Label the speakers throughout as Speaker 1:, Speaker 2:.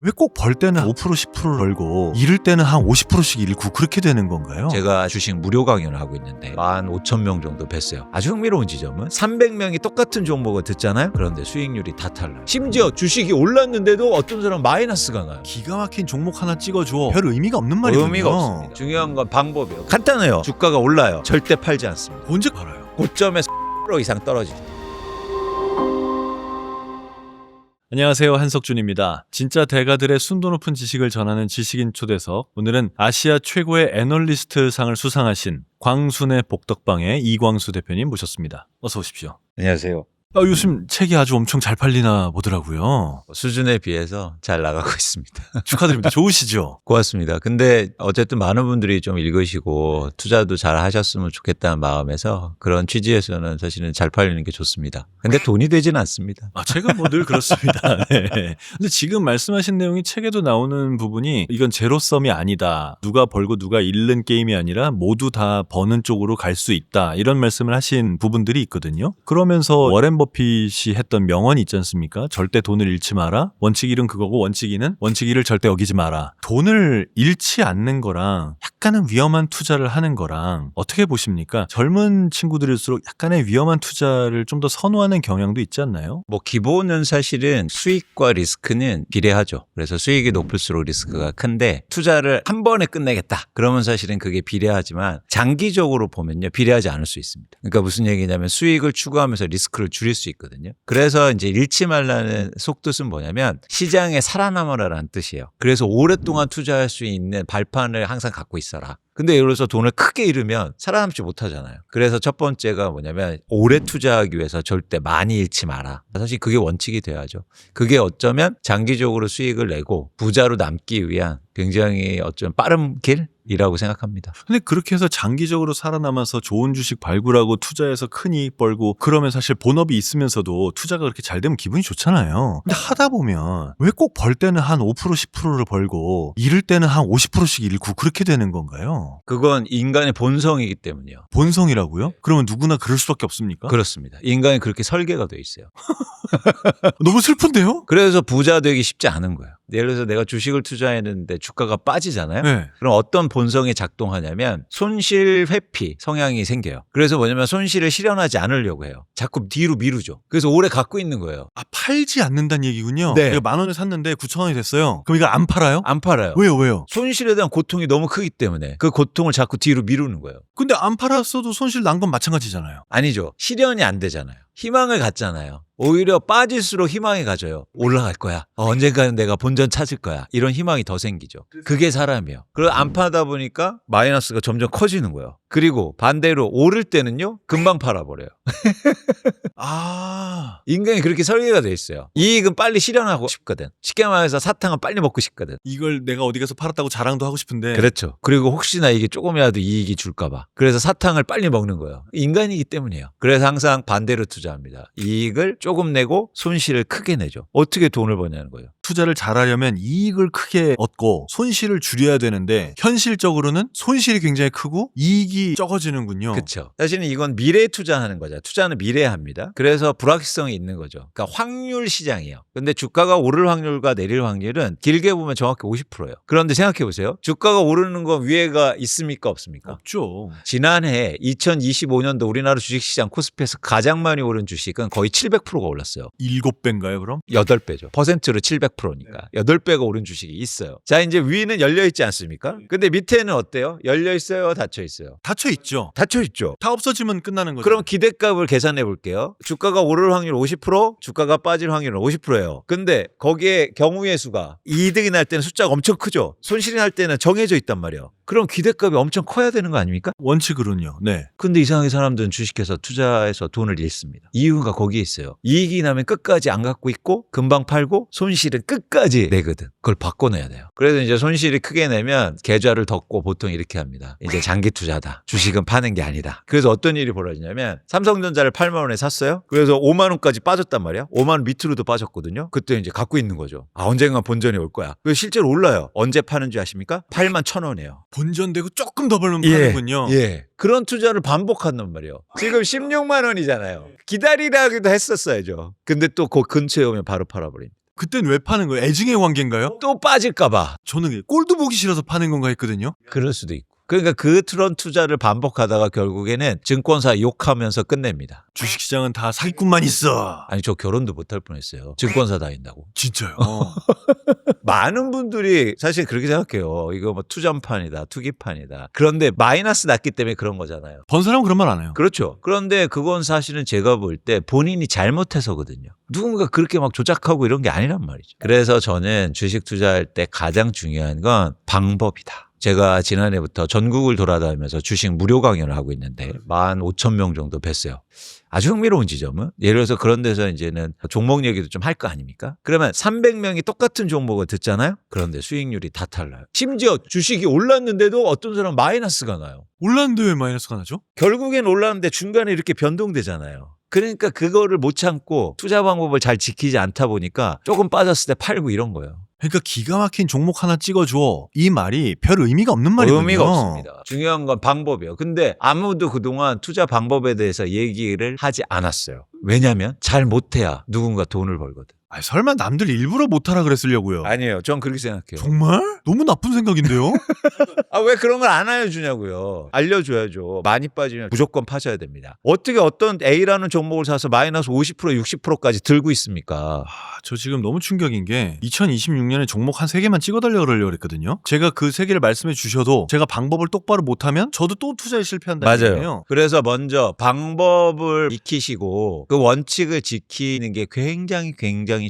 Speaker 1: 왜 꼭 벌 때는 5% 10% 벌고 잃을 때는 한 50%씩 잃고 그렇게 되는 건가요?
Speaker 2: 제가 주식 무료 강연을 하고 있는데 15,000명 정도 뵀어요. 아주 흥미로운 지점은 300명이 똑같은 종목을 듣잖아요. 그런데 수익률이 다 달라요. 심지어 주식이 올랐는데도 어떤 사람은 마이너스가 나요.
Speaker 1: 기가 막힌 종목 하나 찍어줘. 별 의미가 없는 말이군요.
Speaker 2: 의미가 없습니다. 중요한 건 방법이에요. 간단해요. 주가가 올라요. 절대 팔지 않습니다.
Speaker 1: 언제 팔아요?
Speaker 2: 고점에서 10% 이상 떨어집니다.
Speaker 1: 안녕하세요, 한석준입니다. 진짜 대가들의 순도 높은 지식을 전하는 지식인 초대석. 오늘은 아시아 최고의 애널리스트 상을 수상하신 광순의 복덕방의 이광수 대표님 모셨습니다. 어서 오십시오.
Speaker 2: 안녕하세요.
Speaker 1: 요즘 책이 아주 엄청 잘 팔리나 보더라고요.
Speaker 2: 수준에 비해서 잘 나가고 있습니다.
Speaker 1: 축하드립니다. 좋으시죠?
Speaker 2: 고맙습니다. 근데 어쨌든 많은 분들이 좀 읽으시고 투자도 잘 하셨으면 좋겠다는 마음에서 그런 취지에서는 사실은 잘 팔리는 게 좋습니다. 근데 돈이 되지는 않습니다.
Speaker 1: 제가 뭐 늘 그렇습니다. 네. 근데 지금 말씀하신 내용이 책에도 나오는 부분이 이건 제로섬이 아니다. 누가 벌고 누가 잃는 게임이 아니라 모두 다 버는 쪽으로 갈 수 있다. 이런 말씀을 하신 부분들이 있거든요. 그러면서 워렌 버핏이 했던 명언이 있지 않습니까? 절대 돈을 잃지 마라. 원칙 1은 그거고 원칙 2는 원칙 1을 절대 어기지 마라. 돈을 잃지 않는 거랑 약간은 위험한 투자를 하는 거랑 어떻게 보십니까? 젊은 친구들일수록 약간의 위험한 투자를 좀 더 선호하는 경향도 있지 않나요?
Speaker 2: 뭐 기본은 사실은 수익과 리스크는 비례하죠. 그래서 수익이 높을수록 리스크가 큰데 투자를 한 번에 끝내겠다. 그러면 사실은 그게 비례하지만 장기적으로 보면요. 비례하지 않을 수 있습니다. 그러니까 무슨 얘기냐면 수익을 추구하면서 리스크를 줄일 수 있거든요. 그래서 이제 잃지 말라는 속뜻은 뭐냐면 시장에 살아남아라라는 뜻이에요. 그래서 오랫동안 투자할 수 있는 발판을 항상 갖고 있어라. 근데 예를 들어서 돈을 크게 잃으면 살아남지 못하잖아요. 그래서 첫 번째가 뭐냐면 오래 투자하기 위해서 절대 많이 잃지 마라. 사실 그게 원칙이 돼야죠. 그게 어쩌면 장기적으로 수익을 내고 부자로 남기 위한 굉장히 어쩌면 빠른 길이라고 생각합니다.
Speaker 1: 근데 그렇게 해서 장기적으로 살아남아서 좋은 주식 발굴하고 투자해서 큰 이익 벌고 그러면 사실 본업이 있으면서도 투자가 그렇게 잘 되면 기분이 좋잖아요. 근데 하다 보면 왜 꼭 벌 때는 한 5% 10%를 벌고 잃을 때는 한 50%씩 잃고 그렇게 되는 건가요?
Speaker 2: 그건 인간의 본성이기 때문이요.
Speaker 1: 본성이라고요? 그러면 누구나 그럴 수밖에 없습니까?
Speaker 2: 그렇습니다. 인간이 그렇게 설계가 돼 있어요.
Speaker 1: 너무 슬픈데요?
Speaker 2: 그래서 부자 되기 쉽지 않은 거예요. 예를 들어서 내가 주식을 투자했는데 주가가 빠지잖아요.
Speaker 1: 네.
Speaker 2: 그럼 어떤 본성이 작동하냐면 손실 회피 성향이 생겨요. 그래서 뭐냐면 손실을 실현하지 않으려고 해요. 자꾸 뒤로 미루죠. 그래서 오래 갖고 있는 거예요.
Speaker 1: 팔지 않는다는 얘기군요.
Speaker 2: 네.
Speaker 1: 이거 10,000원에 샀는데 9,000원이 됐어요. 그럼 이거 안 팔아요?
Speaker 2: 안 팔아요.
Speaker 1: 왜요?
Speaker 2: 손실에 대한 고통이 너무 크기 때문에 그 고통을 자꾸 뒤로 미루는 거예요.
Speaker 1: 근데 안 팔았어도 손실 난 건 마찬가지잖아요.
Speaker 2: 아니죠. 실현이 안 되잖아요. 희망을 갖잖아요. 오히려 빠질수록 희망이 가져요. 올라갈 거야. 언젠가는 내가 본전 찾을 거야. 이런 희망이 더 생기죠. 그게 사람이에요. 그리고 안 파다 보니까 마이너스가 점점 커지는 거예요. 그리고 반대로 오를 때는요. 금방 팔아버려요. 인간이 그렇게 설계가 돼 있어요. 이익은 빨리 실현하고 싶거든. 쉽게 말해서 사탕은 빨리 먹고 싶거든.
Speaker 1: 이걸 내가 어디 가서 팔았다고 자랑도 하고 싶은데.
Speaker 2: 그렇죠. 그리고 혹시나 이게 조금이라도 이익이 줄까 봐. 그래서 사탕을 빨리 먹는 거예요. 인간이기 때문이에요. 그래서 항상 반대로 투자합니다. 이익을 조금 내고 손실을 크게 내죠. 어떻게 돈을 버냐는 거예요.
Speaker 1: 투자를 잘하려면 이익을 크게 얻고 손실을 줄여야 되는데 현실적으로는 손실이 굉장히 크고 이익이 적어지는군요.
Speaker 2: 그렇죠. 사실은 이건 미래에 투자하는 거죠. 투자는 미래에 합니다. 그래서 불확실성이 있는 거죠. 그러니까 확률 시장이에요. 근데 주가가 오를 확률과 내릴 확률은 길게 보면 정확히 50%예요. 그런데 생각해 보세요. 주가가 오르는 건 위해가 있습니까 없습니까?
Speaker 1: 없죠.
Speaker 2: 지난해 2025년도 우리나라 주식시장 코스피에서 가장 많이 오른 주식은 거의 700%가 올랐어요.
Speaker 1: 7배인가요 그럼?
Speaker 2: 8배죠. 퍼센트로 700%니까. 8배가 오른 주식이 있어요. 자, 이제 위는 열려있지 않습니까? 근데 밑에는 어때요? 열려있어요? 닫혀있어요?
Speaker 1: 닫혀있죠.
Speaker 2: 닫혀있죠.
Speaker 1: 다 없어지면 끝나는 거죠.
Speaker 2: 그럼 기대값을 계산해 볼게요. 주가가 오를 확률 50%, 주가가 빠질 확률은 50%예요. 근데 거기에 경우의 수가 이득이 날 때는 숫자가 엄청 크죠. 손실이 날 때는 정해져 있단 말이에요. 그럼 기대값이 엄청 커야 되는 거 아닙니까?
Speaker 1: 원칙으로는요. 네.
Speaker 2: 근데 이상하게 사람들은 주식해서 투자해서 돈을 잃습니다. 이유가 거기에 있어요. 이익이 나면 끝까지 안 갖고 있고 금방 팔고 손실은 끝까지 내거든. 그걸 바꿔내야 돼요. 그래서 이제 손실이 크게 내면 계좌를 덮고 보통 이렇게 합니다. 이제 장기 투자다. 주식은 파는 게 아니다. 그래서 어떤 일이 벌어지냐면 삼성전자를 8만 원에 샀어요. 그래서 5만 원까지 빠졌단 말이야. 5만 원 밑으로도 빠졌거든요. 그때 이제 갖고 있는 거죠. 언젠가 본전이 올 거야. 그래서 실제로 올라요. 언제 파는지 아십니까? 8만 1,000원이에요.
Speaker 1: 본전되고 조금 더 벌면 파는군요.
Speaker 2: 예. 그런 투자를 반복한단 말이에요. 지금 16만 원이잖아요. 기다리라기도 했었어야죠. 근데 또 그 근처에 오면 바로 팔아버립니다.
Speaker 1: 그땐 왜 파는 거예요? 애증의 관계인가요?
Speaker 2: 또 빠질까봐.
Speaker 1: 저는 꼴도 보기 싫어서 파는 건가 했거든요.
Speaker 2: 그럴 수도 있고. 그러니까 그런 투자를 반복하다가 결국에는 증권사 욕하면서 끝냅니다.
Speaker 1: 주식시장은 다 사기꾼만 있어.
Speaker 2: 아니 저 결혼도 못할 뻔했어요. 증권사 다닌다고.
Speaker 1: 진짜요.
Speaker 2: 많은 분들이 사실 그렇게 생각해요. 이거 뭐 투전판이다, 투기판이다. 그런데 마이너스 났기 때문에 그런 거잖아요.
Speaker 1: 번 사람은 그런 말 안 해요.
Speaker 2: 그렇죠. 그런데 그건 사실은 제가 볼 때 본인이 잘못해서거든요. 누군가 그렇게 막 조작하고 이런 게 아니란 말이죠. 그래서 저는 주식 투자할 때 가장 중요한 건 방법이다. 제가 지난해부터 전국을 돌아다니면서 주식 무료 강연을 하고 있는데 15,000명 정도 뵀어요. 아주 흥미로운 지점은 예를 들어서 그런 데서 이제는 종목 얘기도 좀 할 거 아닙니까? 그러면 300명이 똑같은 종목을 듣잖아요. 그런데 수익률이 다 달라요. 심지어 주식이 올랐는데도 어떤 사람은 마이너스가 나요.
Speaker 1: 올랐는데 왜 마이너스가 나죠?
Speaker 2: 결국엔 올랐는데 중간에 이렇게 변동되잖아요. 그러니까 그거를 못 참고 투자 방법을 잘 지키지 않다 보니까 조금 빠졌을 때 팔고 이런 거예요.
Speaker 1: 그러니까 기가 막힌 종목 하나 찍어줘. 이 말이 별 의미가 없는 말이거든요.
Speaker 2: 의미가 없습니다. 중요한 건 방법이에요. 근데 아무도 그동안 투자 방법에 대해서 얘기를 하지 않았어요. 왜냐하면 잘 못해야 누군가 돈을 벌거든.
Speaker 1: 아니, 설마 남들 일부러 못하라 그랬으려고요.
Speaker 2: 아니에요. 전 그렇게 생각해요.
Speaker 1: 정말? 너무 나쁜 생각인데요?
Speaker 2: 아, 왜 그런 걸 안 알려주냐고요. 알려줘야죠. 많이 빠지면 무조건 파셔야 됩니다. 어떻게 어떤 A라는 종목을 사서 마이너스 50% 60%까지 들고 있습니까?
Speaker 1: 저 지금 너무 충격인 게 2026년에 종목 한 3개만 찍어달라고 그러려고 그랬거든요. 제가 그 3개를 말씀해 주셔도 제가 방법을 똑바로 못하면 저도 또 투자에 실패한다는
Speaker 2: 맞아요.
Speaker 1: 얘기예요.
Speaker 2: 그래서 먼저 방법을 익히시고 그 원칙을 지키는 게 굉장히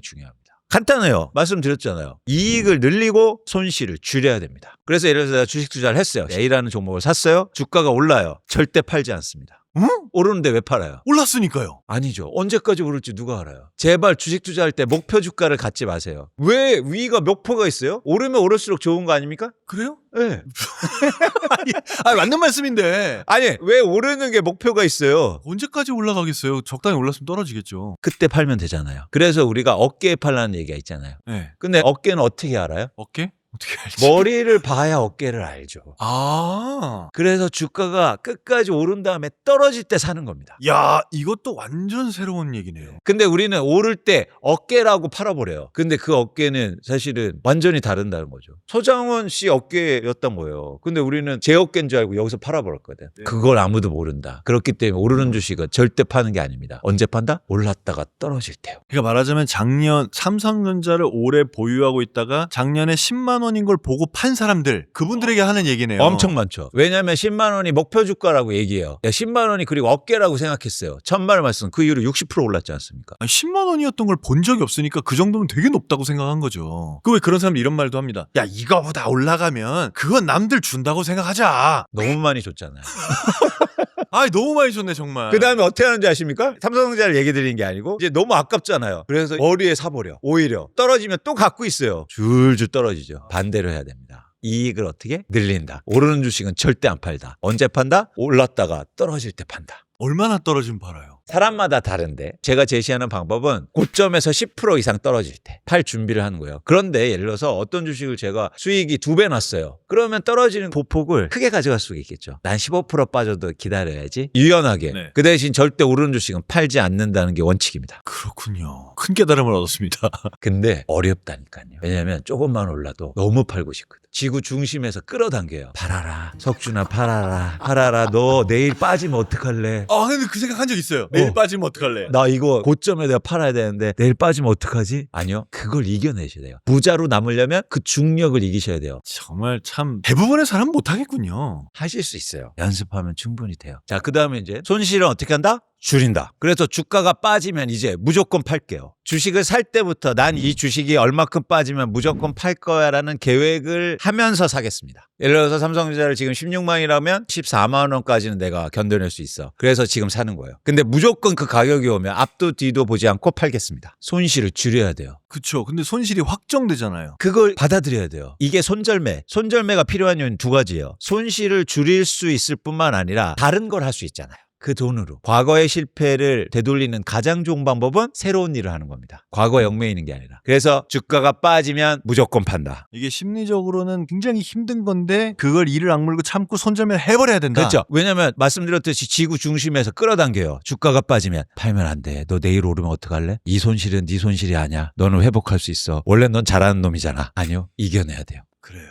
Speaker 2: 중요합니다. 간단해요. 말씀드렸잖아요. 이익을 늘리고 손실을 줄여야 됩니다. 그래서 예를 들어서 제가 주식 투자를 했어요. A라는 종목을 샀어요. 주가가 올라요. 절대 팔지 않습니다.
Speaker 1: 응?
Speaker 2: 오르는데 왜 팔아요?
Speaker 1: 올랐으니까요.
Speaker 2: 아니죠. 언제까지 오를지 누가 알아요? 제발 주식 투자할 때 목표 주가를 갖지 마세요. 왜 위가 목표가 있어요? 오르면 오를수록 좋은 거 아닙니까?
Speaker 1: 그래요?
Speaker 2: 네.
Speaker 1: 아니, 맞는 말씀인데
Speaker 2: 아니 왜 오르는 게 목표가 있어요?
Speaker 1: 언제까지 올라가겠어요? 적당히 올랐으면 떨어지겠죠.
Speaker 2: 그때 팔면 되잖아요. 그래서 우리가 어깨에 팔라는 얘기가 있잖아요.
Speaker 1: 네.
Speaker 2: 근데 어깨는 어떻게 알아요?
Speaker 1: 어깨? 어떻게 알지?
Speaker 2: 머리를 봐야 어깨를 알죠.
Speaker 1: 아,
Speaker 2: 그래서 주가가 끝까지 오른 다음에 떨어질 때 사는 겁니다.
Speaker 1: 야, 이것도 완전 새로운 얘기네요.
Speaker 2: 근데 우리는 오를 때 어깨라고 팔아버려요. 근데 그 어깨는 사실은 완전히 다른다는 거죠. 서장훈 씨 어깨였던 거예요. 근데 우리는 제 어깨인 줄 알고 여기서 팔아버렸거든.
Speaker 1: 네.
Speaker 2: 그걸 아무도 모른다. 그렇기 때문에 오르는 주식은 절대 파는 게 아닙니다. 언제 판다? 올랐다가 떨어질 때요.
Speaker 1: 그러니까 말하자면 작년 삼성전자를 오래 보유하고 있다가 작년에 10만 원인 걸 보고 판 사람들, 그분들에게 하는 얘기네요.
Speaker 2: 엄청 많죠. 왜냐하면 10만 원이 목표 주가라고 얘기해요. 야, 10만 원이 그리고 어깨라고 생각했어요. 천만을 말씀 그 이후로 60% 올랐지 않습니까?
Speaker 1: 아니, 10만 원이었던 걸 본 적이 없으니까 그 정도면 되게 높다고 생각한 거죠. 그 왜 그런 사람들이 이런 말도 합니다. 야, 이거보다 올라가면 그건 남들 준다고 생각하자.
Speaker 2: 너무 많이 줬잖아요.
Speaker 1: 아이, 너무 많이 줬네 정말.
Speaker 2: 그 다음에 어떻게 하는지 아십니까? 삼성전자를 얘기 드린 게 아니고 이제 너무 아깝잖아요. 그래서 머리에 사버려. 오히려 떨어지면 또 갖고 있어요. 줄줄 떨어지죠. 반대로 해야 됩니다. 이익을 어떻게? 늘린다. 오르는 주식은 절대 안 팔다. 언제 판다? 올랐다가 떨어질 때 판다.
Speaker 1: 얼마나 떨어지면 팔아요?
Speaker 2: 사람마다 다른데 제가 제시하는 방법은 고점에서 10% 이상 떨어질 때 팔 준비를 하는 거예요. 그런데 예를 들어서 어떤 주식을 제가 수익이 2배 났어요. 그러면 떨어지는 보폭을 크게 가져갈 수가 있겠죠. 난 15% 빠져도 기다려야지. 유연하게.
Speaker 1: 네.
Speaker 2: 그 대신 절대 오르는 주식은 팔지 않는다는 게 원칙입니다.
Speaker 1: 그렇군요. 큰 깨달음을 얻었습니다.
Speaker 2: 근데 어렵다니까요. 왜냐하면 조금만 올라도 너무 팔고 싶거든. 지구 중심에서 끌어당겨요. 팔아라. 석준아 팔아라. 팔아라. 너 내일 빠지면 어떡할래?
Speaker 1: 아, 근데 그 생각 한 적 있어요. 내일 빠지면 어떡할래?
Speaker 2: 나 이거 고점에 내가 팔아야 되는데 내일 빠지면 어떡하지? 아니요. 그걸 이겨내셔야 돼요. 부자로 남으려면 그 중력을 이기셔야 돼요.
Speaker 1: 정말 참 대부분의 사람은 못하겠군요.
Speaker 2: 하실 수 있어요. 연습하면 충분히 돼요. 자, 그 다음에 이제 손실은 어떻게 한다? 줄인다. 그래서 주가가 빠지면 이제 무조건 팔게요. 주식을 살 때부터 난 이 주식이 얼마큼 빠지면 무조건 팔 거야라는 계획을 하면서 사겠습니다. 예를 들어서 삼성전자를 지금 16만이라면 14만 원까지는 내가 견뎌낼 수 있어. 그래서 지금 사는 거예요. 근데 무조건 그 가격이 오면 앞도 뒤도 보지 않고 팔겠습니다. 손실을 줄여야 돼요.
Speaker 1: 그쵸. 근데 손실이 확정되잖아요.
Speaker 2: 그걸 받아들여야 돼요. 이게 손절매. 손절매가 필요한 이유는 두 가지예요. 손실을 줄일 수 있을 뿐만 아니라 다른 걸 할 수 있잖아요. 그 돈으로. 과거의 실패를 되돌리는 가장 좋은 방법은 새로운 일을 하는 겁니다. 과거에 얽매이는 게 아니라. 그래서 주가가 빠지면 무조건 판다.
Speaker 1: 이게 심리적으로는 굉장히 힘든 건데 그걸 이를 악물고 참고 손절면 해버려야 된다.
Speaker 2: 그렇죠. 왜냐하면 말씀드렸듯이 지구 중심에서 끌어당겨요. 주가가 빠지면 팔면 안 돼. 너 내일 오르면 어떡할래? 이 손실은 네 손실이 아니야. 너는 회복할 수 있어. 원래 넌 잘하는 놈이잖아. 아니요. 이겨내야 돼요.
Speaker 1: 그래요.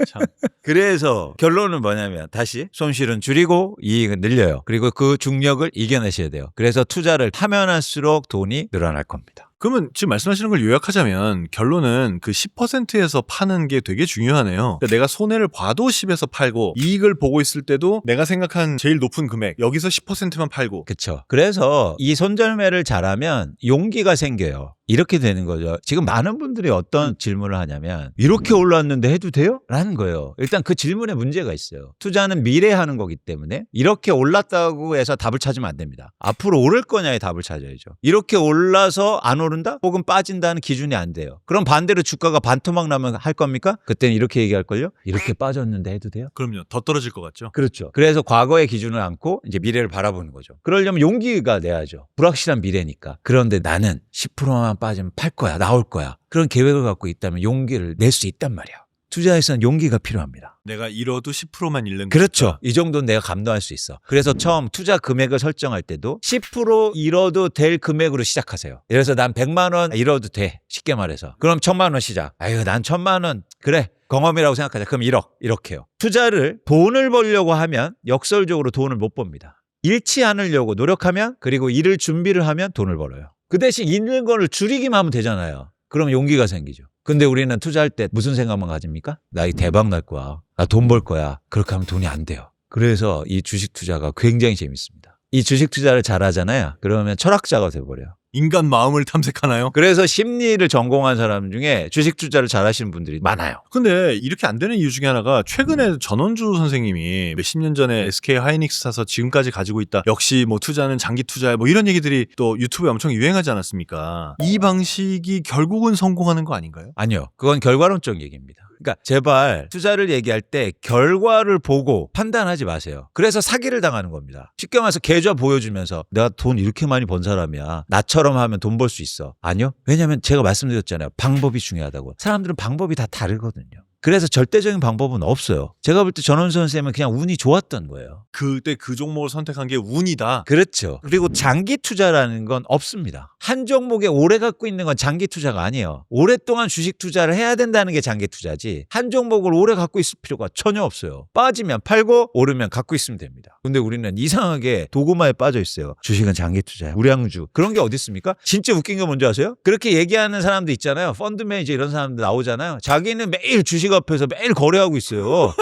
Speaker 1: 참.
Speaker 2: 그래서 결론은 뭐냐면 다시 손실은 줄이고 이익은 늘려요. 그리고 그 중력을 이겨내셔야 돼요. 그래서 투자를 하면 할수록 돈이 늘어날 겁니다.
Speaker 1: 그러면 지금 말씀하시는 걸 요약하자면 결론은 그 10%에서 파는 게 되게 중요하네요. 그러니까 내가 손해를 봐도 10에서 팔고 이익을 보고 있을 때도 내가 생각한 제일 높은 금액 여기서 10%만 팔고.
Speaker 2: 그렇죠. 그래서 이 손절매를 잘하면 용기가 생겨요. 이렇게 되는 거죠. 지금 많은 분들이 어떤 질문을 하냐면 이렇게 올랐는데 해도 돼요? 라는 거예요. 일단 그 질문에 문제가 있어요. 투자는 미래에 하는 거기 때문에 이렇게 올랐다고 해서 답을 찾으면 안 됩니다. 앞으로 오를 거냐에 답을 찾아야죠. 이렇게 올라서 안 오른다? 혹은 빠진다는 기준이 안 돼요. 그럼 반대로 주가가 반토막 나면 할 겁니까? 그때는 이렇게 얘기할걸요? 이렇게 빠졌는데 해도 돼요?
Speaker 1: 그럼요. 더 떨어질 것 같죠.
Speaker 2: 그렇죠. 그래서 과거의 기준을 안고 이제 미래를 바라보는 거죠. 그러려면 용기가 내야죠. 불확실한 미래니까. 그런데 나는 10%만 빠지면 팔 거야. 나올 거야. 그런 계획을 갖고 있다면 용기를 낼 수 있단 말이야. 투자에서는 용기가 필요합니다.
Speaker 1: 내가 잃어도 10%만 잃는
Speaker 2: 그렇죠.
Speaker 1: 거니까.
Speaker 2: 이 정도는 내가 감당할 수 있어. 그래서 처음 투자 금액을 설정할 때도 10% 잃어도 될 금액으로 시작하세요. 그래서 난 100만 원 잃어도 돼. 쉽게 말해서. 그럼 1000만 원 시작. 아유, 난 1000만 원. 그래. 경험이라고 생각하자. 그럼 1억. 이렇게요. 투자를 돈을 벌려고 하면 역설적으로 돈을 못 법니다. 잃지 않으려고 노력하면 그리고 잃을 준비를 하면 돈을 벌어요. 그 대신 잃는 거를 줄이기만 하면 되잖아요. 그럼 용기가 생기죠. 근데 우리는 투자할 때 무슨 생각만 가집니까? 나 이 대박 날 거야. 나 돈 벌 거야. 그렇게 하면 돈이 안 돼요. 그래서 이 주식 투자가 굉장히 재밌습니다. 이 주식 투자를 잘하잖아요. 그러면 철학자가 돼버려요.
Speaker 1: 인간 마음을 탐색하나요?
Speaker 2: 그래서 심리를 전공한 사람 중에 주식 투자를 잘하시는 분들이 많아요.
Speaker 1: 근데 이렇게 안 되는 이유 중에 하나가 최근에 전원주 선생님이 몇십 년 전에 SK 하이닉스 사서 지금까지 가지고 있다. 역시 뭐 투자는 장기 투자야. 뭐 이런 얘기들이 또 유튜브에 엄청 유행하지 않았습니까? 이 방식이 결국은 성공하는 거 아닌가요?
Speaker 2: 아니요. 그건 결과론적 얘기입니다. 그러니까 제발 투자를 얘기할 때 결과를 보고 판단하지 마세요. 그래서 사기를 당하는 겁니다. 쉽게 말해서 계좌 보여주면서 내가 돈 이렇게 많이 번 사람이야. 나처럼 하면 돈 벌 수 있어. 아니요. 왜냐하면 제가 말씀드렸잖아요. 방법이 중요하다고. 사람들은 방법이 다 다르거든요. 그래서 절대적인 방법은 없어요. 제가 볼 때 전원수 선생님은 그냥 운이 좋았던 거예요.
Speaker 1: 그때 그 종목을 선택한 게 운이다.
Speaker 2: 그렇죠. 그리고 장기 투자라는 건 없습니다. 한 종목에 오래 갖고 있는 건 장기 투자가 아니에요. 오랫동안 주식 투자를 해야 된다는 게 장기 투자지 한 종목을 오래 갖고 있을 필요가 전혀 없어요. 빠지면 팔고 오르면 갖고 있으면 됩니다. 근데 우리는 이상하게 도구마에 빠져 있어요. 주식은 장기 투자야. 우량주. 그런 게 어디 있습니까? 진짜 웃긴 거 뭔지 아세요? 그렇게 얘기하는 사람도 있잖아요. 펀드 매니저 이런 사람들 나오잖아요. 자기는 매일 주식 앞에서 매일 거래하고 있어요.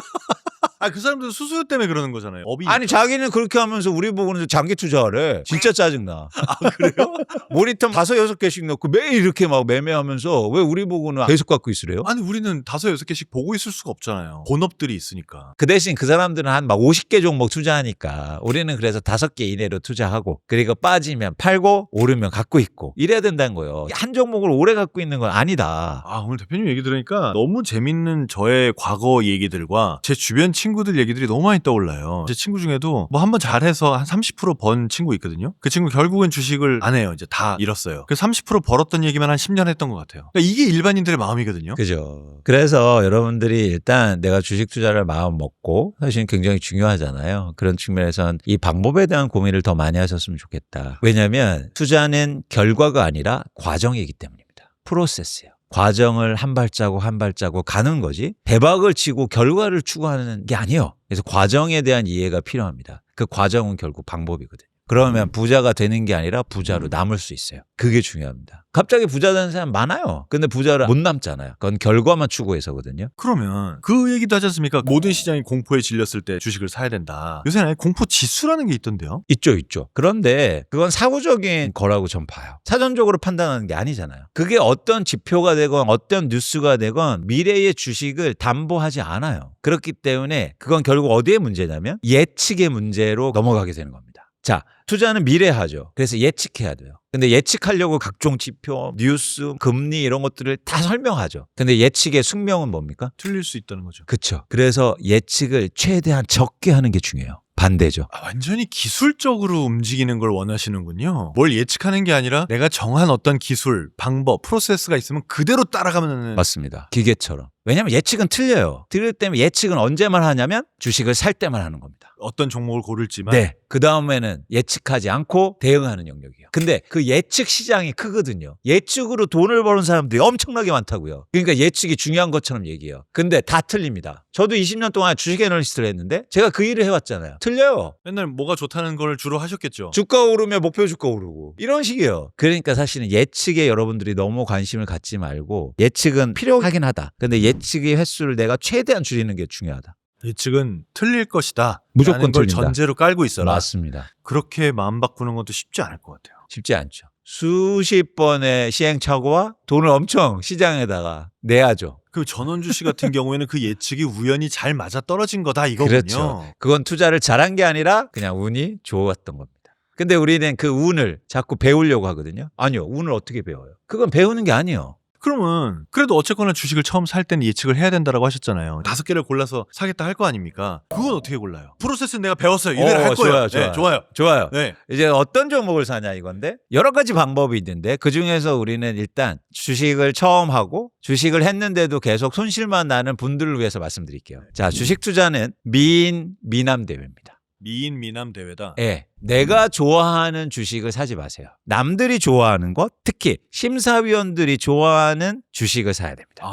Speaker 1: 아, 그 사람들은 수수료 때문에 그러는 거잖아요. 업이.
Speaker 2: 아니 자기는 그렇게 하면서 우리 보고는 장기 투자하래. 진짜 짜증나.
Speaker 1: 아, 그래요?
Speaker 2: 모니터 5, 6개씩 넣고 매일 이렇게 막 매매하면서 왜 우리 보고는 계속 갖고 있으래요?
Speaker 1: 아니, 우리는 5, 6개씩 보고 있을 수가 없잖아요. 본업들이 있으니까.
Speaker 2: 그 대신 그 사람들은 한 막 50개 종목 투자하니까 우리는 그래서 5개 이내로 투자하고 그리고 빠지면 팔고 오르면 갖고 있고 이래야 된다는 거예요. 한 종목을 오래 갖고 있는 건 아니다.
Speaker 1: 아, 오늘 대표님 얘기 들으니까 너무 재밌는 저의 과거 얘기들과 제 주변 친구들 얘기들이 너무 많이 떠올라요. 제 친구 중에도 뭐 한번 잘해서 한 30% 번 친구 있거든요. 그 친구 결국은 주식을 안 해요. 이제 다 잃었어요. 그 30% 벌었던 얘기만 한 10년 했던 것 같아요. 그러니까 이게 일반인들의 마음이거든요.
Speaker 2: 그죠. 그래서 여러분들이 일단 내가 주식 투자를 마음 먹고 사실 굉장히 중요하잖아요. 그런 측면에선 이 방법에 대한 고민을 더 많이 하셨으면 좋겠다. 왜냐하면 투자는 결과가 아니라 과정이기 때문입니다. 프로세스예요. 과정을 한 발자국 한 발자국 가는 거지 대박을 치고 결과를 추구하는 게 아니에요. 그래서 과정에 대한 이해가 필요합니다. 그 과정은 결국 방법이거든요. 그러면 부자가 되는 게 아니라 부자로 남을 수 있어요. 그게 중요합니다. 갑자기 부자 되는 사람 많아요. 근데 부자를 못 남잖아요. 그건 결과만 추구해서거든요.
Speaker 1: 그러면 그 얘기도 하지 않습니까? 모든 시장이 공포에 질렸을 때 주식을 사야 된다. 요새는 공포 지수라는 게 있던데요.
Speaker 2: 있죠. 그런데 그건 사고적인 거라고 전 봐요. 사전적으로 판단하는 게 아니잖아요. 그게 어떤 지표가 되건 어떤 뉴스가 되건 미래의 주식을 담보하지 않아요. 그렇기 때문에 그건 결국 어디에 문제냐면 예측의 문제로 넘어가게 되는 겁니다. 자, 투자는 미래하죠. 그래서 예측해야 돼요. 근데 예측하려고 각종 지표, 뉴스, 금리 이런 것들을 다 설명하죠. 근데 예측의 숙명은 뭡니까?
Speaker 1: 틀릴 수 있다는 거죠.
Speaker 2: 그렇죠. 그래서 예측을 최대한 적게 하는 게 중요해요. 반대죠.
Speaker 1: 완전히 기술적으로 움직이는 걸 원하시는군요. 뭘 예측하는 게 아니라 내가 정한 어떤 기술, 방법, 프로세스가 있으면 그대로 따라가면
Speaker 2: 맞습니다. 기계처럼. 왜냐하면 예측은 틀려요. 틀릴 때문에 예측은 언제만 하냐면 주식을 살 때만 하는 겁니다.
Speaker 1: 어떤 종목을 고를지만
Speaker 2: 네. 그 다음에는 예측하지 않고 대응하는 영역이에요. 근데 그 예측 시장이 크거든요. 예측으로 돈을 버는 사람들이 엄청나게 많다고요. 그러니까 예측이 중요한 것처럼 얘기해요. 근데 다 틀립니다. 저도 20년 동안 주식 애널리스트를 했는데 제가 그 일을 해왔잖아요. 틀려요.
Speaker 1: 맨날 뭐가 좋다는 걸 주로 하셨겠죠.
Speaker 2: 주가 오르면 목표 주가 오르고 이런 식이에요. 그러니까 사실은 예측에 여러분들이 너무 관심을 갖지 말고 예측은 필요하긴 하다. 근데 예측의 횟수를 내가 최대한 줄이는 게 중요하다.
Speaker 1: 예측은 틀릴 것이다.
Speaker 2: 무조건
Speaker 1: 라는 걸
Speaker 2: 틀린다.
Speaker 1: 전제로 깔고 있어라.
Speaker 2: 맞습니다.
Speaker 1: 그렇게 마음 바꾸는 것도 쉽지 않을 것 같아요.
Speaker 2: 쉽지 않죠. 수십 번의 시행착오와 돈을 엄청 시장에다가 내야죠.
Speaker 1: 그 전원주 씨 같은 경우에는 그 예측이 우연히 잘 맞아 떨어진 거다 이거군요.
Speaker 2: 그렇죠. 그건 투자를 잘한 게 아니라 그냥 운이 좋았던 겁니다. 근데 우리는 그 운을 자꾸 배우려고 하거든요. 아니요. 운을 어떻게 배워요? 그건 배우는 게 아니에요.
Speaker 1: 그러면 그래도 어쨌거나 주식을 처음 살 때는 예측을 해야 된다라고 하셨잖아요. 5개를 골라서 사겠다 할 거 아닙니까? 그건 어떻게 골라요? 프로세스는 내가 배웠어요. 이대로 할 거예요.
Speaker 2: 좋아요.
Speaker 1: 네, 좋아요.
Speaker 2: 좋아요.
Speaker 1: 네.
Speaker 2: 이제 어떤 종목을 사냐 이건데 여러 가지 방법이 있는데 그중에서 우리는 일단 주식을 처음 하고 주식을 했는데도 계속 손실만 나는 분들을 위해서 말씀드릴게요. 자, 주식 투자는 미남 대회입니다.
Speaker 1: 미남 대회다.
Speaker 2: 예. 내가 좋아하는 주식을 사지 마세요. 남들이 좋아하는 것, 특히 심사위원들이 좋아하는 주식을 사야 됩니다.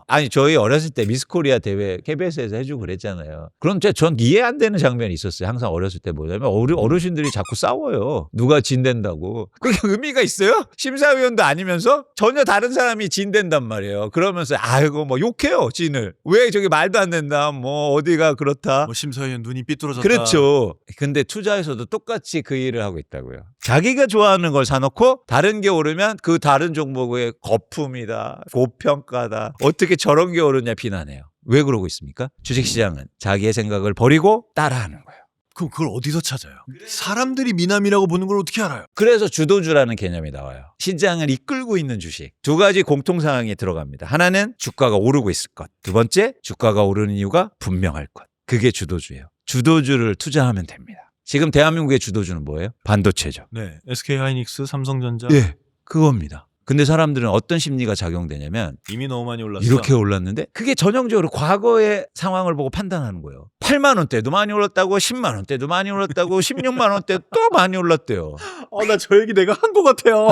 Speaker 2: 아니 저희 어렸을 때 미스코리아 대회 KBS에서 해주고 그랬잖아요. 그럼 전 이해 안 되는 장면이 있었어요. 항상 어렸을 때 뭐냐면 어르신들이 자꾸 싸워요. 누가 진댄다고. 그게 의미가 있어요? 심사위원도 아니면서 전혀 다른 사람이 진댄단 말이에요. 그러면서 아이고 뭐 욕해요 진을. 왜 저기 말도 안 된다. 뭐 어디가 그렇다.
Speaker 1: 뭐 심사위원 눈이 삐뚤어졌다.
Speaker 2: 그렇죠. 근데 투자에서도 똑같이 그 일을 하고 있다고요. 자기가 좋아하는 걸 사놓고 다른 게 오르면 그 다른 종목의 거품이다, 고평가다, 어떻게 저런 게 오르냐 비난해요. 왜 그러고 있습니까? 주식시장은 자기의 생각을 버리고 따라하는 거예요.
Speaker 1: 그럼 그걸 어디서 찾아요? 사람들이 미남이라고 보는 걸 어떻게 알아요?
Speaker 2: 그래서 주도주라는 개념이 나와요. 시장을 이끌고 있는 주식. 두 가지 공통사항이 들어갑니다. 하나는 주가가 오르고 있을 것. 두 번째, 주가가 오르는 이유가 분명할 것. 그게 주도주예요. 주도주를 투자하면 됩니다. 지금 대한민국의 주도주는 뭐예요? 반도체죠.
Speaker 1: 네, SK하이닉스, 삼성전자.
Speaker 2: 예, 그겁니다. 근데 사람들은 어떤 심리가 작용되냐면
Speaker 1: 이미 너무 많이 올랐어.
Speaker 2: 이렇게 올랐는데 그게 전형적으로 과거의 상황을 보고 판단하는 거예요. 8만 원대도 많이 올랐다고 10만 원대도 많이 올랐다고 16만 원대 또 많이 올랐대요.
Speaker 1: 나 저 얘기 내가 한 것 같아요.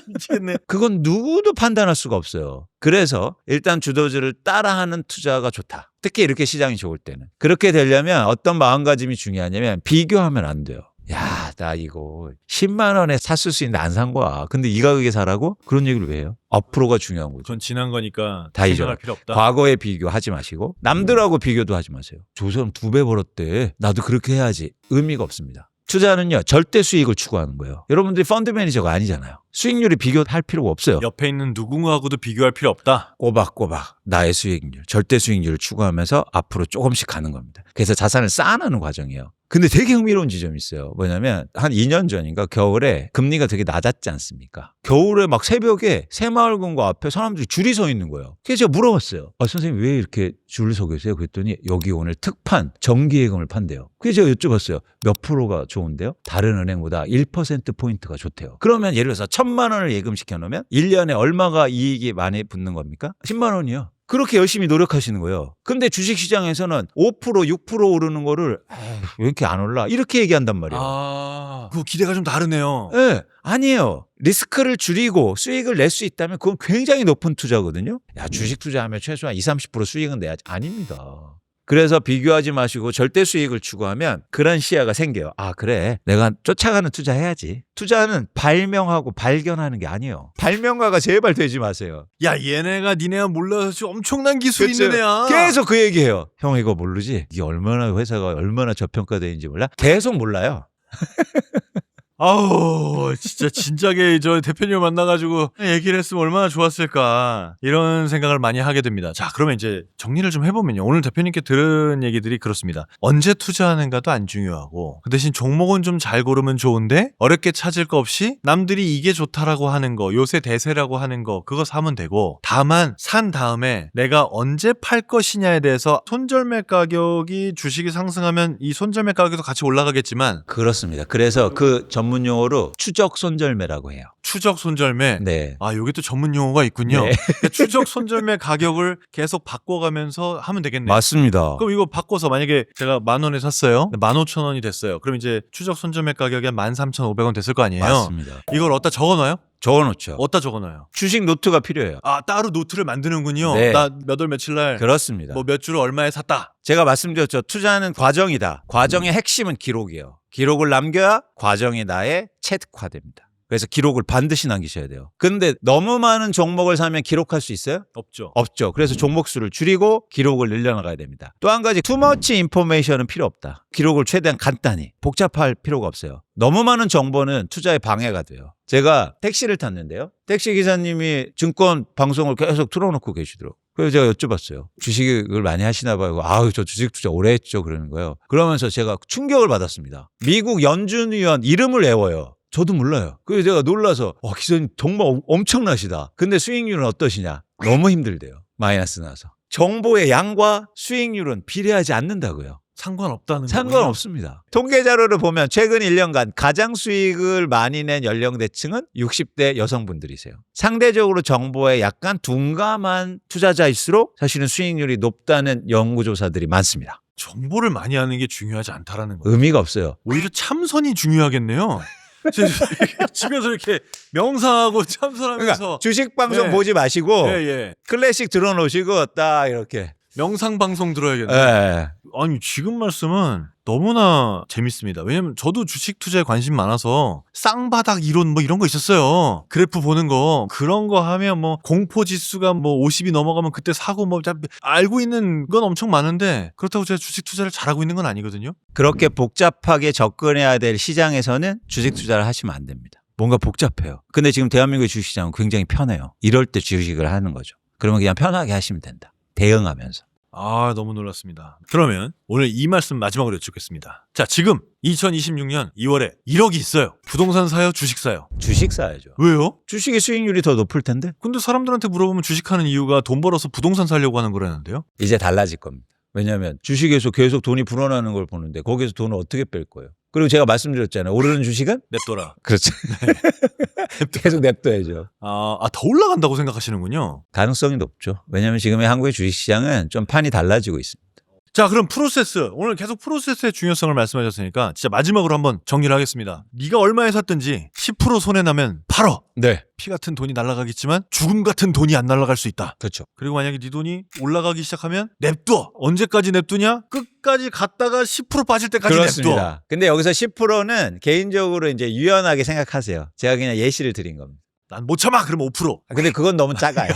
Speaker 1: 미치겠네.
Speaker 2: 그건 누구도 판단할 수가 없어요. 그래서 일단 주도주를 따라하는 투자가 좋다. 특히 이렇게 시장이 좋을 때는. 그렇게 되려면 어떤 마음가짐이 중요하냐면 비교하면 안 돼요. 야, 나 이거 10만 원에 샀을 수 있는데 안 산 거야. 근데 이 가격에 사라고? 그런 얘기를 왜 해요? 앞으로가 중요한 거죠.
Speaker 1: 그건 지난 거니까
Speaker 2: 다
Speaker 1: 생각할
Speaker 2: 잊어요.
Speaker 1: 필요 없다.
Speaker 2: 과거에 비교하지 마시고 남들하고 비교도 하지 마세요. 저 사람 2배 벌었대. 나도 그렇게 해야지. 의미가 없습니다. 투자는요. 절대 수익을 추구하는 거예요. 여러분들이 펀드 매니저가 아니잖아요. 수익률이 비교할 필요가 없어요.
Speaker 1: 옆에 있는 누군가하고도 비교할 필요 없다.
Speaker 2: 꼬박꼬박 나의 수익률, 절대 수익률을 추구하면서 앞으로 조금씩 가는 겁니다. 그래서 자산을 쌓아나는 과정이에요. 근데 되게 흥미로운 지점이 있어요. 뭐냐면 한 2년 전인가 겨울에 금리가 되게 낮았지 않습니까? 겨울에 막 새벽에 새마을금고 앞에 사람들이 줄이 서 있는 거예요. 그래서 제가 물어봤어요. 선생님 왜 이렇게 줄을 서 계세요? 그랬더니 여기 오늘 특판 정기예금을 판대요. 그래서 제가 여쭤봤어요. 몇 프로가 좋은데요? 다른 은행보다 1%포인트가 좋대요. 그러면 예를 들어서 1,000만 원을 예금시켜 놓으면 1년에 얼마가 이익이 많이 붙는 겁니까? 10만 원이요. 그렇게 열심히 노력하시는 거예요. 근데 주식시장에서는 5%, 6% 오르는 거를 왜 이렇게 안 올라? 이렇게 얘기한단 말이에요.
Speaker 1: 그 기대가 좀 다르네요.
Speaker 2: 네, 아니에요. 리스크를 줄이고 수익을 낼 수 있다면 그건 굉장히 높은 투자거든요. 야, 주식 투자하면 최소한 20, 30% 수익은 내야지. 아닙니다. 그래서 비교하지 마시고 절대 수익을 추구하면 그런 시야가 생겨요. 아, 그래. 내가 쫓아가는 투자해야지. 투자는 발명하고 발견하는 게 아니에요. 발명가가 제발 되지 마세요.
Speaker 1: 야, 얘네가 니네가 몰라서 엄청난 기술
Speaker 2: 그쵸?
Speaker 1: 있는 애야.
Speaker 2: 계속 그 얘기해요. 형 이거 모르지? 이게 얼마나 회사가 얼마나 저평가되는지 몰라? 계속 몰라요.
Speaker 1: 아우 진짜 진작에 저 대표님 만나가지고 얘기를 했으면 얼마나 좋았을까 이런 생각을 많이 하게 됩니다. 자 그러면 이제 정리를 좀 해보면요. 오늘 대표님께 들은 얘기들이 그렇습니다. 언제 투자하는가도 안 중요하고 그 대신 종목은 좀 잘 고르면 좋은데 어렵게 찾을 거 없이 남들이 이게 좋다라고 하는 거 요새 대세라고 하는 거 그거 사면 되고 다만 산 다음에 내가 언제 팔 것이냐에 대해서 손절매 가격이 주식이 상승하면 이 손절매 가격도 같이 올라가겠지만
Speaker 2: 그렇습니다. 그래서 그 전문 용어로 추적 손절매라고 해요.
Speaker 1: 추적 손절매.
Speaker 2: 네.
Speaker 1: 아, 요게 또 전문 용어가 있군요.
Speaker 2: 네.
Speaker 1: 그러니까 추적 손절매 가격을 계속 바꿔가면서 하면 되겠네요.
Speaker 2: 맞습니다.
Speaker 1: 그럼 이거 바꿔서 만약에 제가 10,000원에 샀어요. 15,000원이 됐어요. 그럼 이제 추적 손절매 가격이 한 13,500원 됐을 거 아니에요?
Speaker 2: 맞습니다.
Speaker 1: 이걸 어디다 적어놔요?
Speaker 2: 적어놓죠.
Speaker 1: 어디다 적어놔요?
Speaker 2: 주식 노트가 필요해요.
Speaker 1: 아, 따로 노트를 만드는군요.
Speaker 2: 네.
Speaker 1: 나 몇 월 며칠 날
Speaker 2: 그렇습니다.
Speaker 1: 뭐 몇 주를 얼마에 샀다.
Speaker 2: 제가 말씀드렸죠. 투자는 과정이다. 과정의 핵심은 기록이에요. 기록을 남겨야 과정이 나의 체득화됩니다. 그래서 기록을 반드시 남기셔야 돼요. 근데 너무 많은 종목을 사면 기록할 수 있어요?
Speaker 1: 없죠.
Speaker 2: 없죠. 그래서 종목 수를 줄이고 기록을 늘려나가야 됩니다. 또 한 가지 투머치 인포메이션은 필요 없다. 기록을 최대한 간단히 복잡할 필요가 없어요. 너무 많은 정보는 투자에 방해가 돼요. 제가 택시를 탔는데요. 택시 기사님이 증권 방송을 계속 틀어놓고 계시더라고요. 그래서 제가 여쭤봤어요. 주식을 많이 하시나 봐요. 아유, 저 주식 투자 오래 했죠. 그러는 거예요. 그러면서 제가 충격을 받았습니다. 미국 연준 위원 이름을 외워요. 저도 몰라요. 그래서 제가 놀라서 기사님 정말 엄청나시다. 근데 수익률은 어떠시냐? 너무 힘들대요. 마이너스 나서. 정보의 양과 수익률은 비례하지 않는다고요.
Speaker 1: 상관없다는 거예요.
Speaker 2: 상관없습니다. 통계 자료를 보면 최근 1년간 가장 수익을 많이 낸 연령대층은 60대 여성분들이세요. 상대적으로 정보에 약간 둔감한 투자자일수록 사실은 수익률이 높다는 연구조사들이 많습니다.
Speaker 1: 정보를 많이 하는 게 중요하지 않다라는 거예요.
Speaker 2: 의미가 없어요.
Speaker 1: 오히려 참선이 중요하겠네요. 집에서 이렇게 명상하고 참선하면서
Speaker 2: 그러니까 주식 방송
Speaker 1: 네.
Speaker 2: 보지 마시고
Speaker 1: 예.
Speaker 2: 클래식 들어놓으시고 딱 이렇게.
Speaker 1: 명상 방송 들어야겠네요.
Speaker 2: 예.
Speaker 1: 아니 지금 말씀은 너무나 재밌습니다. 왜냐면 저도 주식 투자에 관심 많아서 쌍바닥 이론 뭐 이런 거 있었어요. 그래프 보는 거 그런 거 하면 뭐 공포 지수가 뭐 50이 넘어가면 그때 사고 뭐 알고 있는 건 엄청 많은데 그렇다고 제가 주식 투자를 잘하고 있는 건 아니거든요.
Speaker 2: 그렇게 복잡하게 접근해야 될 시장에서는 주식 투자를 하시면 안 됩니다. 뭔가 복잡해요. 근데 지금 대한민국의 주식시장은 굉장히 편해요. 이럴 때 주식을 하는 거죠. 그러면 그냥 편하게 하시면 된다. 대응하면서.
Speaker 1: 아, 너무 놀랐습니다. 그러면 오늘 이 말씀 마지막으로 여쭙겠습니다. 자, 지금 2026년 2월에 1억이 있어요. 부동산 사요? 주식 사요?
Speaker 2: 주식 사야죠.
Speaker 1: 왜요?
Speaker 2: 주식의 수익률이 더 높을 텐데?
Speaker 1: 근데 사람들한테 물어보면 주식하는 이유가 돈 벌어서 부동산 사려고 하는 거라는데요?
Speaker 2: 이제 달라질 겁니다. 왜냐하면 주식에서 계속 돈이 불어나는 걸 보는데 거기에서 돈을 어떻게 뺄 거예요? 그리고 제가 말씀드렸잖아요. 오르는 주식은?
Speaker 1: 냅둬라.
Speaker 2: 그렇죠. 계속 냅둬야죠.
Speaker 1: 더 올라간다고 생각하시는군요.
Speaker 2: 가능성이 높죠. 왜냐하면 지금의 한국의 주식시장은 좀 판이 달라지고 있습니다.
Speaker 1: 자, 그럼 프로세스. 오늘 계속 프로세스의 중요성을 말씀하셨으니까 진짜 마지막으로 한번 정리를 하겠습니다. 네가 얼마에 샀든지 10% 손해나면 팔어.
Speaker 2: 네.
Speaker 1: 피 같은 돈이 날아가겠지만 죽음 같은 돈이 안 날아갈 수 있다.
Speaker 2: 그렇죠.
Speaker 1: 그리고 만약에 네 돈이 올라가기 시작하면 냅둬. 언제까지 냅두냐? 끝까지 갔다가 10% 빠질 때까지 냅둬.
Speaker 2: 그렇습니다. 근데 여기서 10%는 개인적으로 이제 유연하게 생각하세요. 제가 그냥 예시를 드린 겁니다.
Speaker 1: 난 못 참아. 그러면 5%.
Speaker 2: 근데 그건 너무 작아요.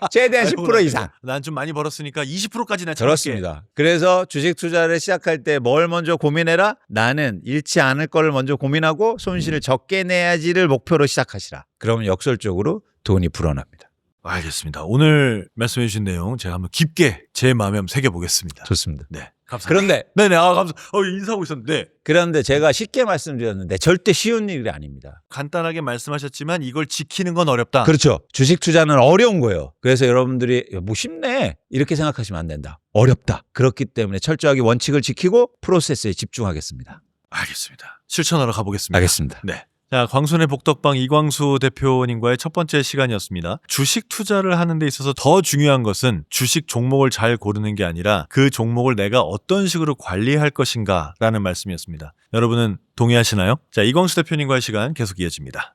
Speaker 2: 최대한 10% 이상.
Speaker 1: 난 좀 많이 벌었으니까 20%까지 나 참을게.
Speaker 2: 그렇습니다. 그래서 주식 투자를 시작할 때 뭘 먼저 고민해라? 나는 잃지 않을 걸 먼저 고민하고 손실을 적게 내야지를 목표로 시작하시라. 그러면 역설적으로 돈이 불어납니다.
Speaker 1: 알겠습니다. 오늘 말씀해 주신 내용 제가 한번 깊게 제 마음에 한번 새겨보겠습니다.
Speaker 2: 좋습니다.
Speaker 1: 네. 감사합니다.
Speaker 2: 그런데
Speaker 1: 네네. 인사하고 있었는데.
Speaker 2: 그런데 제가 쉽게 말씀드렸는데 절대 쉬운 일이 아닙니다.
Speaker 1: 간단하게 말씀하셨지만 이걸 지키는 건 어렵다.
Speaker 2: 그렇죠. 주식 투자는 어려운 거예요. 그래서 여러분들이 뭐 쉽네 이렇게 생각하시면 안 된다. 어렵다. 그렇기 때문에 철저하게 원칙을 지키고 프로세스에 집중하겠습니다.
Speaker 1: 알겠습니다. 실천하러 가보겠습니다.
Speaker 2: 알겠습니다.
Speaker 1: 네. 자, 광순의 복덕방 이광수 대표님과의 첫 번째 시간이었습니다. 주식 투자를 하는 데 있어서 더 중요한 것은 주식 종목을 잘 고르는 게 아니라 그 종목을 내가 어떤 식으로 관리할 것인가 라는 말씀이었습니다. 여러분은 동의하시나요? 자, 이광수 대표님과의 시간 계속 이어집니다.